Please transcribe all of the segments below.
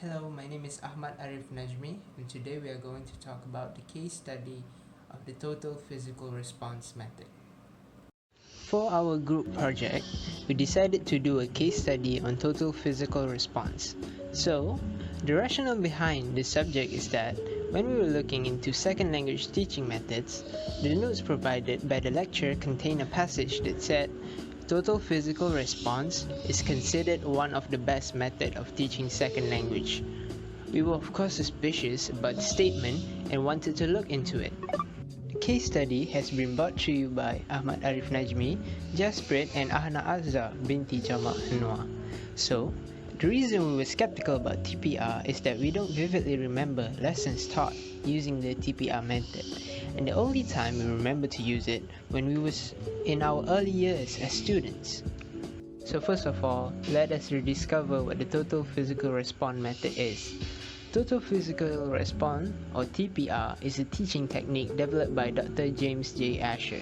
Hello, my name is Ahmad Arif Najmi, and today we are going to talk about the case study of the total physical response method. For our group project, we decided to do a case study on total physical response. So, the rationale behind this subject is that when we were looking into second language teaching methods, the notes provided by the lecturer contained a passage that said total physical response is considered one of the best methods of teaching second language. We were of course suspicious about the statement and wanted to look into it. The case study has been brought to you by Ahmad Arif Najmi, Jasprit and Ahna Azza binti Jamal Anwar. So, the reason we were skeptical about TPR is that we don't vividly remember lessons taught using the TPR method, and the only time we remember to use it when we was in our early years as students. So first of all, let us rediscover what the total physical response method is. Total Physical Response, or TPR, is a teaching technique developed by Dr. James J. Asher.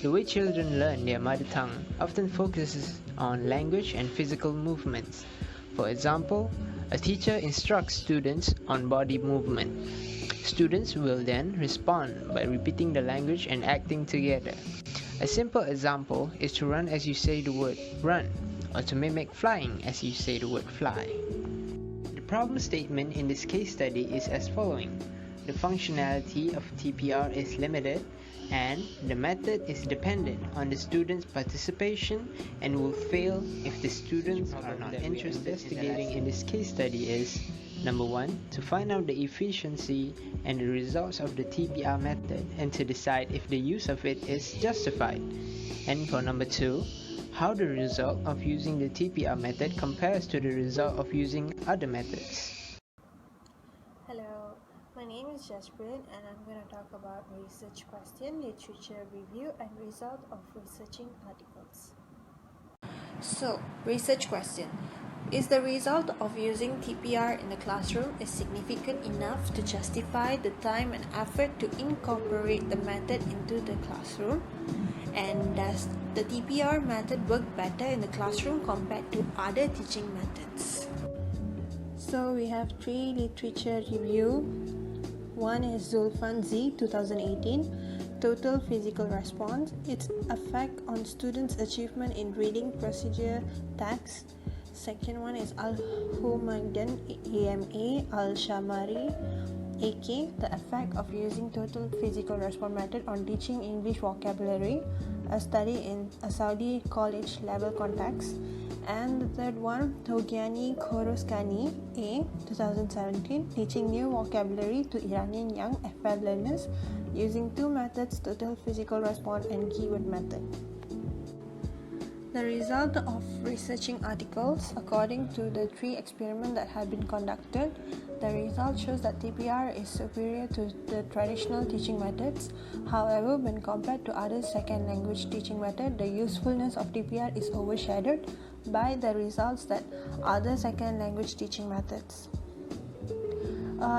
The way children learn their mother tongue often focuses on language and physical movements. For example, a teacher instructs students on body movement. Students will then respond by repeating the language and acting together. A simple example is to run as you say the word run, or to mimic flying as you say the word fly. The problem statement in this case study is as following. The functionality of TPR is limited and the method is dependent on the student's participation and will fail if the students are not interested. Investigating in this case study is number 1, to find out the efficiency and the results of the TPR method and to decide if the use of it is justified. And for number 2, how the result of using the TPR method compares to the result of using other methods. Hello, my name is Jasprit and I'm going to talk about research question, literature review and result of researching articles. So, research question. Is the result of using TPR in the classroom is significant enough to justify the time and effort to incorporate the method into the classroom? And does the TPR method work better in the classroom compared to other teaching methods? So we have 3 literature review. One is Zulfan Z 2018, Total Physical Response, its effect on students' achievement in reading procedure text. Second one is Al-Humaydan AMA Al-Shamari AK, the effect of using Total Physical Response method on teaching English vocabulary, a study in a Saudi college level context. And the third one, Togiani Khoroskani A 2017, teaching new vocabulary to Iranian young FL learners using 2 methods, Total Physical Response and Keyword method. The result of researching articles, according to the 3 experiments that have been conducted, the result shows that TPR is superior to the traditional teaching methods. However, when compared to other second language teaching methods, the usefulness of TPR is overshadowed by the results that other second language teaching methods.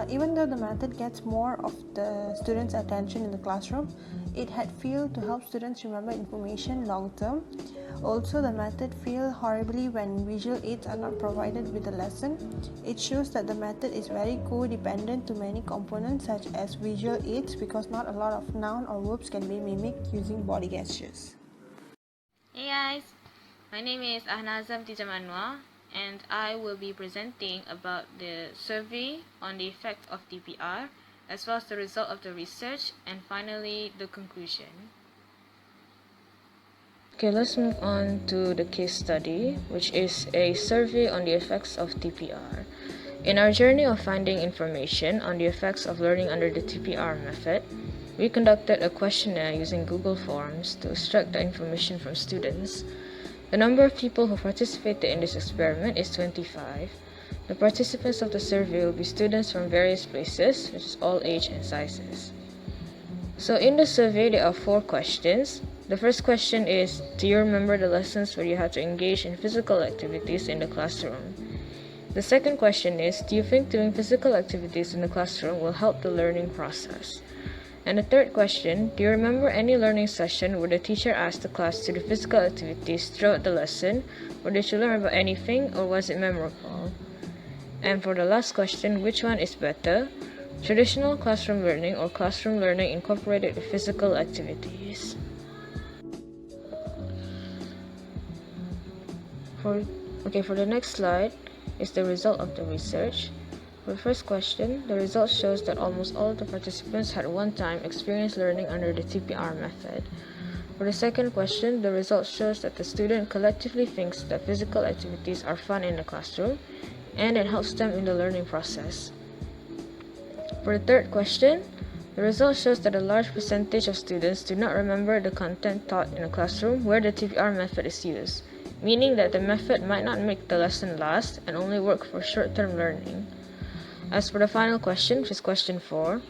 Even though the method gets more of the students' attention in the classroom, it had failed to help students remember information long term. Also, the method failed horribly when visual aids are not provided with the lesson. It shows that the method is very codependent to many components such as visual aids because not a lot of noun or verbs can be mimicked using body gestures. Hey guys, my name is Ahna Azza binti Jamal Anwar and I will be presenting about the survey on the effect of TPR as well as the result of the research and finally the conclusion. Okay, let's move on to the case study, which is a survey on the effects of TPR. In our journey of finding information on the effects of learning under the TPR method, we conducted a questionnaire using Google Forms to extract the information from students. The number of people who participated in this experiment is 25. The participants of the survey will be students from various places, such as all age and sizes. So in the survey, there are 4 questions. The first question is, do you remember the lessons where you had to engage in physical activities in the classroom? The second question is, do you think doing physical activities in the classroom will help the learning process? And the third question, do you remember any learning session where the teacher asked the class to do physical activities throughout the lesson, or did you learn about anything, or was it memorable? And for the last question, which one is better? Traditional classroom learning or classroom learning incorporated with physical activities? For the next slide is the result of the research. For the first question, the result shows that almost all of the participants had one time experienced learning under the TPR method. For the second question, the result shows that the student collectively thinks that physical activities are fun in the classroom and it helps them in the learning process. For the third question, the result shows that a large percentage of students do not remember the content taught in a classroom where the TPR method is used, meaning that the method might not make the lesson last and only work for short-term learning. As for the final question, which is question 4,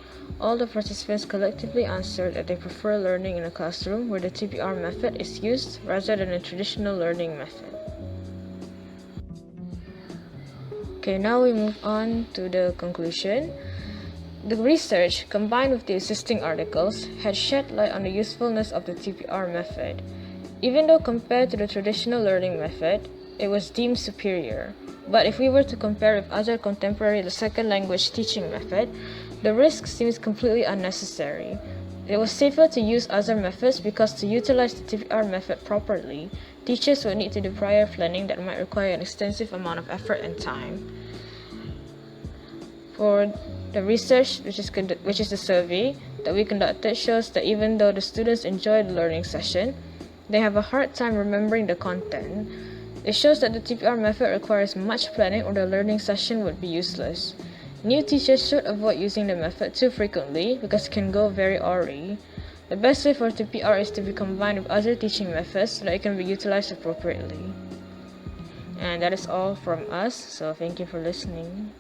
all the participants collectively answered that they prefer learning in a classroom where the TPR method is used rather than a traditional learning method. Okay, now we move on to the conclusion. The research, combined with the existing articles, had shed light on the usefulness of the TPR method. Even though compared to the traditional learning method, it was deemed superior. But if we were to compare with other contemporary second language teaching method, the risk seems completely unnecessary. It was safer to use other methods because to utilize the TPR method properly, teachers would need to do prior planning that might require an extensive amount of effort and time. For the research, which is the survey that we conducted, shows that even though the students enjoy the learning session, they have a hard time remembering the content. It shows that the TPR method requires much planning or the learning session would be useless. New teachers should avoid using the method too frequently because it can go very awry. The best way for TPR is to be combined with other teaching methods so that it can be utilized appropriately. And that is all from us, so thank you for listening.